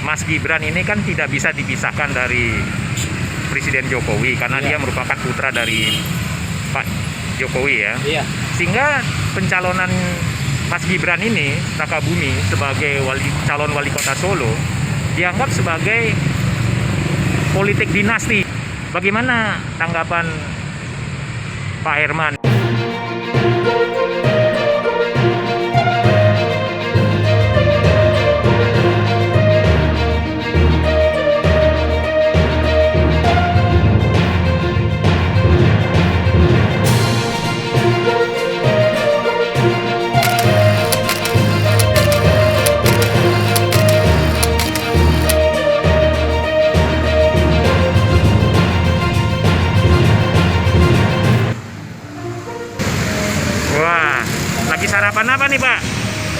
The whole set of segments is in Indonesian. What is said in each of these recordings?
Mas Gibran ini kan tidak bisa dipisahkan dari Presiden Jokowi karena dia merupakan putra dari Pak Jokowi ya. Iya. Sehingga pencalonan Mas Gibran ini Rakabumi sebagai calon wali kota Solo dianggap sebagai politik dinasti. Bagaimana tanggapan Pak Herman? Wah, lagi sarapan apa nih Pak?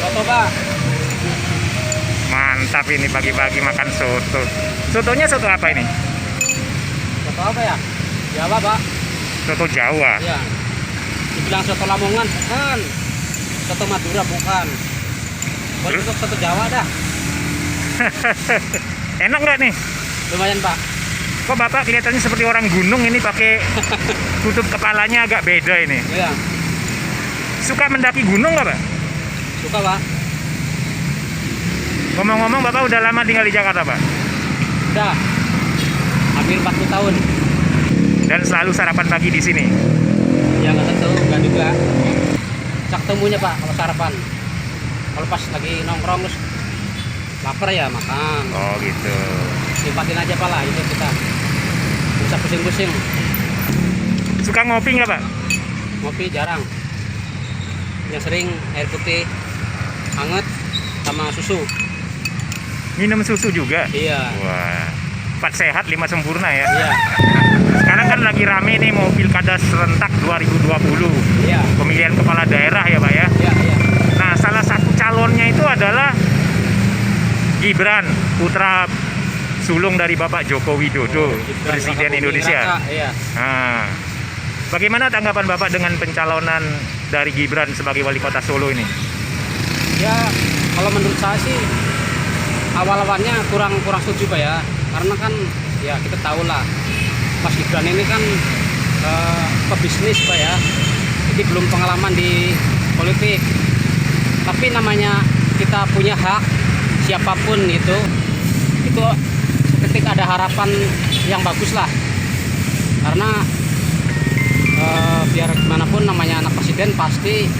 Soto, Pak. Mantap ini pagi-pagi makan soto. Sotonya soto apa ini? Soto apa ya? Jawa, Pak. Soto Jawa. Iya. Dibilang soto Lamongan, bukan. Soto Madura, bukan. Boleh untuk soto Jawa dah. Enak nggak nih? Lumayan, Pak. Kok Bapak kelihatannya seperti orang gunung ini pakai tutup kepalanya agak beda ini. Iya. Suka mendaki gunung nggak Pak? Suka, Pak. Ngomong-ngomong Bapak udah lama tinggal di Jakarta Pak? Udah. Hampir 40 tahun. Dan selalu sarapan pagi di sini? Ya nggak tentu, nggak juga. Cak temunya, Pak, kalau sarapan. Kalau pas lagi nongkrong terus lapar ya makan. Oh gitu. Simpatin aja Pak lah, itu kita. Bisa pusing-pusing. Suka ngopi nggak Pak? Ngopi jarang. Yang sering air putih hangat sama susu. Minum susu juga? Iya. Wah, 4 sehat 5 sempurna ya. Iya. Sekarang kan lagi rame nih mau pilkada serentak 2020. Iya. Pemilihan kepala daerah ya Pak ya. Iya, iya. Nah salah satu calonnya itu adalah Gibran, putra sulung dari Bapak Joko Widodo, Gibran Presiden Rakabumi Indonesia. Raka, iya. Nah, bagaimana tanggapan Bapak dengan pencalonan dari Gibran sebagai wali kota Solo ini? Ya, kalau menurut saya sih awal-awalnya kurang setuju Pak ya. Karena kan ya kita tahu lah Mas Gibran ini kan pebisnis Pak ya. Jadi belum pengalaman di politik. Tapi namanya kita punya hak siapapun itu ketika ada harapan yang bagus lah. Karena biar gimana pun namanya anak presiden pasti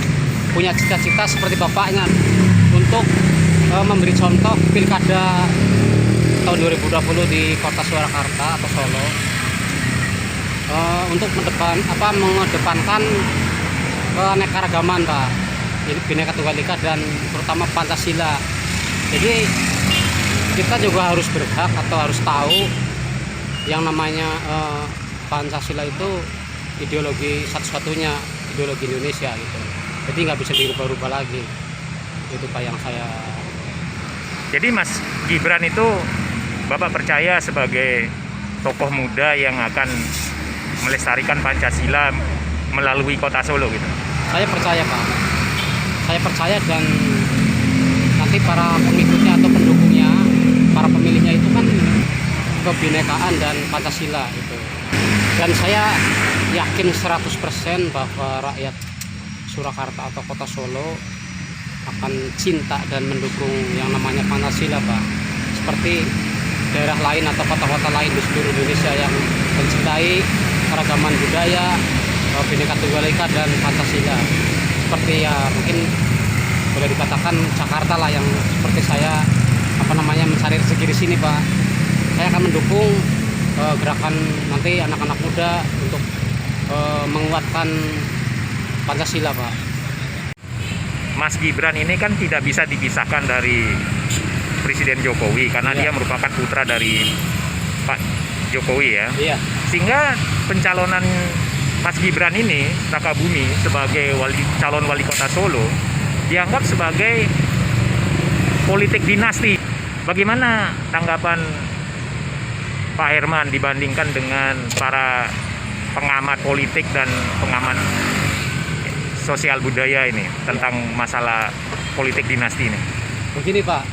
punya cita-cita seperti bapaknya untuk memberi contoh pilkada tahun 2020 di kota Surakarta atau Solo untuk mengedepankan keanekaragaman Pak, jadi Bhinneka Tunggal Ika dan terutama Pancasila. Jadi kita juga harus berhak atau harus tahu yang namanya Pancasila itu ideologi satu-satunya ideologi Indonesia gitu. Jadi nggak bisa dirubah-rubah lagi. Itu Pak yang saya. Jadi Mas Gibran itu Bapak percaya sebagai tokoh muda yang akan melestarikan Pancasila melalui kota Solo gitu? Saya percaya Pak. Saya percaya dan nanti para pengikutnya atau pendukungnya, para pemilihnya itu kan kebinekaan dan Pancasila gitu. Dan saya yakin 100% bahwa rakyat Surakarta atau kota Solo akan cinta dan mendukung yang namanya Pancasila Pak. Seperti daerah lain atau kota-kota lain di seluruh Indonesia yang mencintai keragaman budaya, Bhinneka Tunggal Ika dan Pancasila. Seperti ya mungkin boleh dikatakan Jakarta lah yang seperti saya mencari rezeki di sini Pak. Saya akan mendukung gerakan nanti anak-anak muda untuk menguatkan Pancasila Pak. Mas Gibran ini kan tidak bisa dipisahkan dari Presiden Jokowi karena dia merupakan putra dari Pak Jokowi ya. Iya. Sehingga pencalonan Mas Gibran ini Rakabumi sebagai calon wali kota Solo dianggap sebagai politik dinasti. Bagaimana tanggapan Pak Herman dibandingkan dengan para pengamat politik dan pengamat sosial budaya ini tentang masalah politik dinasti ini? Begini Pak,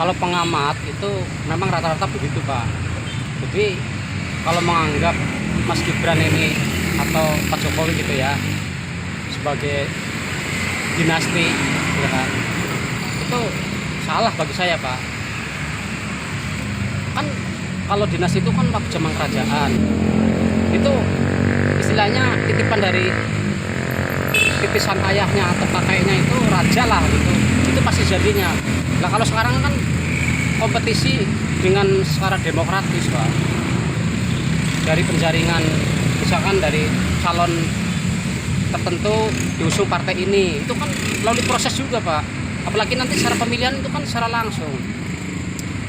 kalau pengamat itu memang rata-rata begitu Pak. Jadi kalau menganggap Mas Gibran ini atau Pak Jokowi gitu ya sebagai dinasti, ya kan, itu salah bagi saya Pak. Kan kalau dinasti itu kan waktu zaman kerajaan itu istilahnya titipan dari titisan ayahnya atau kakeknya itu raja lah gitu, itu pasti jadinya. Nah kalau sekarang kan kompetisi dengan secara demokratis Pak, dari penjaringan misalkan dari calon tertentu diusung partai ini, itu kan melalui proses juga Pak, apalagi nanti secara pemilihan itu kan secara langsung.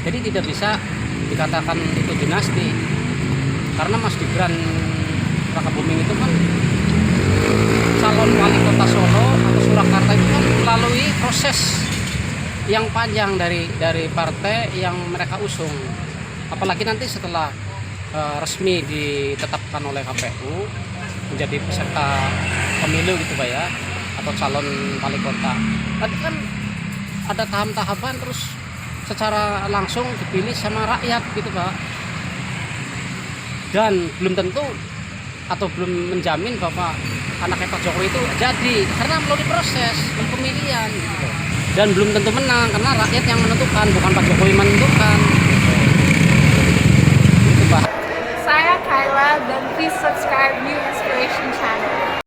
Jadi tidak bisa dikatakan itu dinasti, karena Mas Gibran Rakabuming itu kan calon wali kota Solo atau Surakarta itu kan melalui proses yang panjang dari partai yang mereka usung, apalagi nanti setelah resmi ditetapkan oleh KPU menjadi peserta pemilu gitu Pak ya, atau calon wali kota. Nanti kan ada tahap-tahapan terus secara langsung dipilih sama rakyat gitu Pak. Dan belum tentu atau belum menjamin bahwa anaknya Pak Jokowi itu jadi, karena melalui proses pemilihan gitu. Dan belum tentu menang karena rakyat yang menentukan, bukan Pak Jokowi menentukan. Gitu Pak. Saya Kyla dan please subscribe New Inspiration Channel.